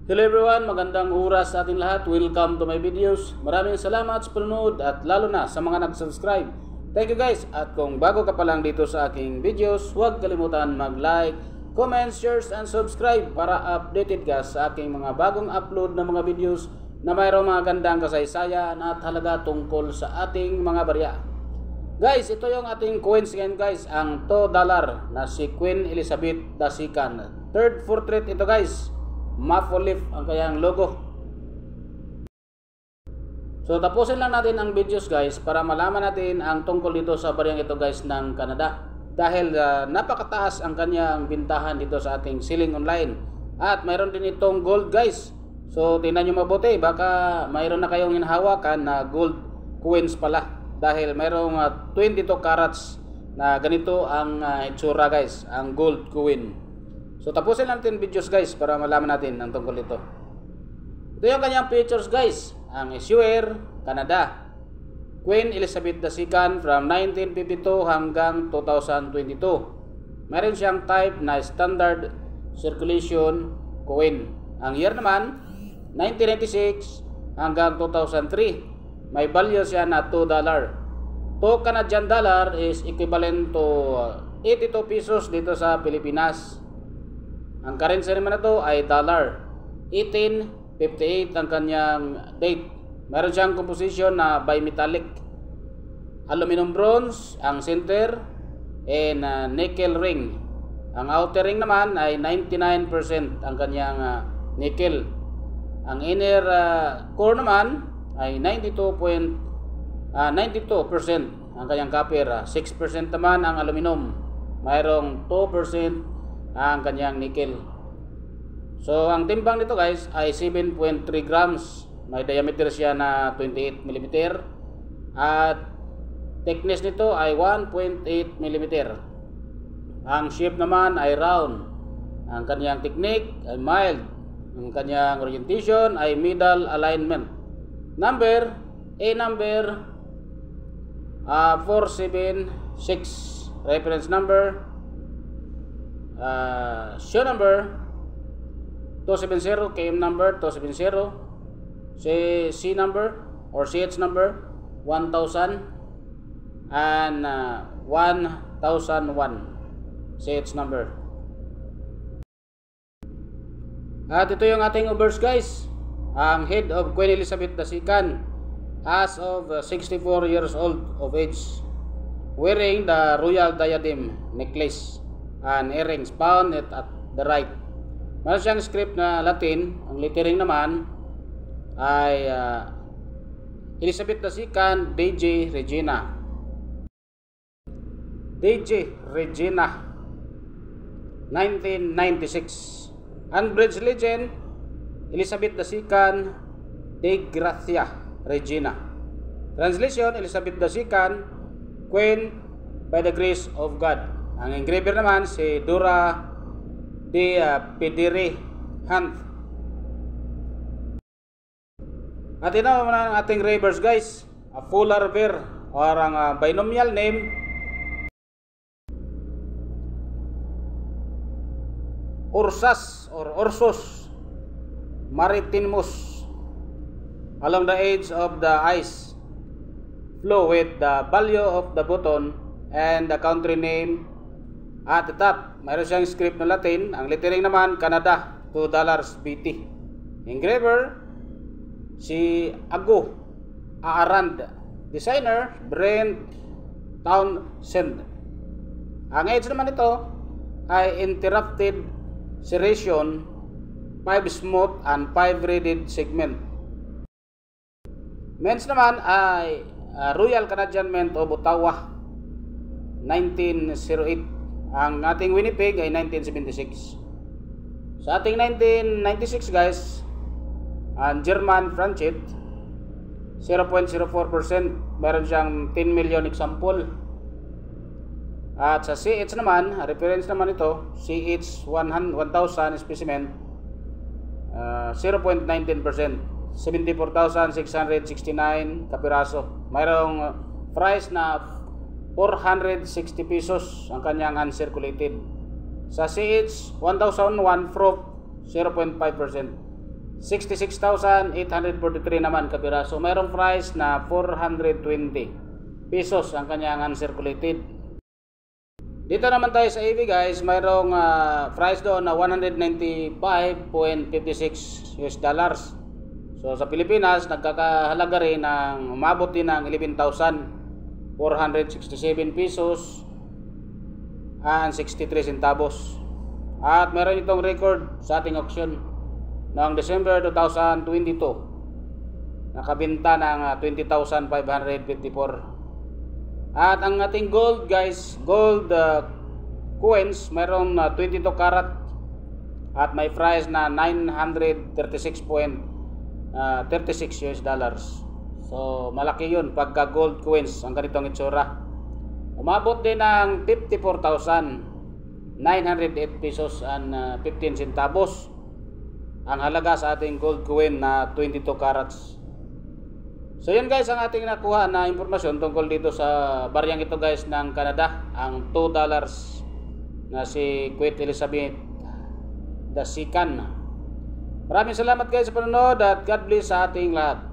Hello everyone, magandang oras sa ating lahat. Welcome to my videos. Maraming salamat sa panonood at lalo na sa mga nag-subscribe. Thank you guys. At kung bago ka pa lang dito sa aking videos, huwag kalimutan mag-like, comment, share, and subscribe para updated ka sa aking mga bagong upload na mga videos na mayroong mga gandang kasaysayan at halaga tungkol sa ating mga barya. Guys, ito yung ating coins ngayon guys, ang $2 na si Queen Elizabeth II. Third portrait ito guys. Maple leaf ang kanyang logo. So tapusin lang natin ang videos guys para malaman natin ang tungkol dito sa bariyang ito guys ng Canada. Dahil napakataas ang kanyang bintahan dito sa ating selling online. At mayroon din itong gold guys. So tingnan nyo mabuti, baka mayroon na kayong hinahawakan na gold coins pala. Dahil mayroong 22 carats na ganito ang itsura guys, ang gold coin. So tapusin natin videos guys para malaman natin ang tungkol ito. Ito yung kanyang features guys. Ang issuer, Canada. Queen Elizabeth II from 1952 hanggang 2022. Meron siyang type na standard circulation coin. Ang year naman, 1996 hanggang 2003. May value siya na $2. 2 Canadian dollar is equivalent to 82 pesos dito sa Pilipinas. Ang currency naman na ito ay dollar. 1858 ang kanyang date. Meron siyang composition na bimetallic. Aluminum bronze ang center and nickel ring. Ang outer ring naman ay 99% ang kanyang nickel. Ang inner core naman ay 92% ang kanyang copper. 6% naman ang aluminum. Mayroong 2% ang kanyang nickel. So ang timbang nito guys ay 7.3 grams. May diameter siya na 28 mm at thickness nito ay 1.8 mm. Ang shape naman ay round. Ang kanyang technique ay mild. Ang kanyang orientation ay middle alignment. Number A number 476. Reference number show number 270, KM number 270, C number or CH number 1000 and 1001 CH number. At ito yung ating obverse guys. Ang head of Queen Elizabeth II as of 64 years old of age, wearing the royal diadem necklace and earrings found at the right. Meron siyang script na Latin. Ang lettering naman ay Elizabeth II DJ Regina. DJ Regina 1996. Unbridged legend Elizabeth II de Gracia Regina. Translation Elizabeth II Queen by the grace of God. Ang engraver naman si Dora de Pedere Hunt. At ito naman ang ating engravers guys. A polar bear or ang binomial name Ursus or Ursus Maritimus along the edge of the ice flow with the value of the button and the country name at the top. Mayroon siyang script na Latin. Ang lettering naman Canada, $2 BT. Engraver si Ago Aarand. Designer Brent Townsend. Ang edge naman ito ay interrupted serration, 5 smooth and 5 braided segment. Men's naman ay Royal Canadian Mint of Ottawa 1908. Ang ating Winnipeg ay 1976. Sa ating 1996 guys, ang German Franchise 0.04%. Meron siyang 10 million example. At sa CH naman, reference naman ito, CH 1000 specimen 0.19%. 74,669 kapiraso. Mayroong price na 460 pesos ang kanyang uncirculated. Sa CH 1001 proof 0.5%. 66,843 naman kapiraso. Mayroong price na 420 pesos ang kanyang uncirculated. Dito naman tayo sa AV guys, mayroong price doon na 195.56 US dollars. So sa Pilipinas, nagkakahalaga rin ng umabot din ng 11,467 pesos and 63 centavos. At meron itong record sa ating auction noong December 2022. Nakabenta ng 20,554. At ang ating gold guys, gold coins, mayroong 22 karat at may price na 936.36 US dollars. So malaki yun pagka gold coins ang ganitong itsura. Umabot din ng 54,908 pesos and 15 centavos ang halaga sa ating gold coin na 22 carats. So yan guys ang ating nakuha na impormasyon tungkol dito sa baryang ito guys ng Canada, ang $2 na si Queen Elizabeth II. Maraming salamat guys sa panonood at God bless sa ating lahat.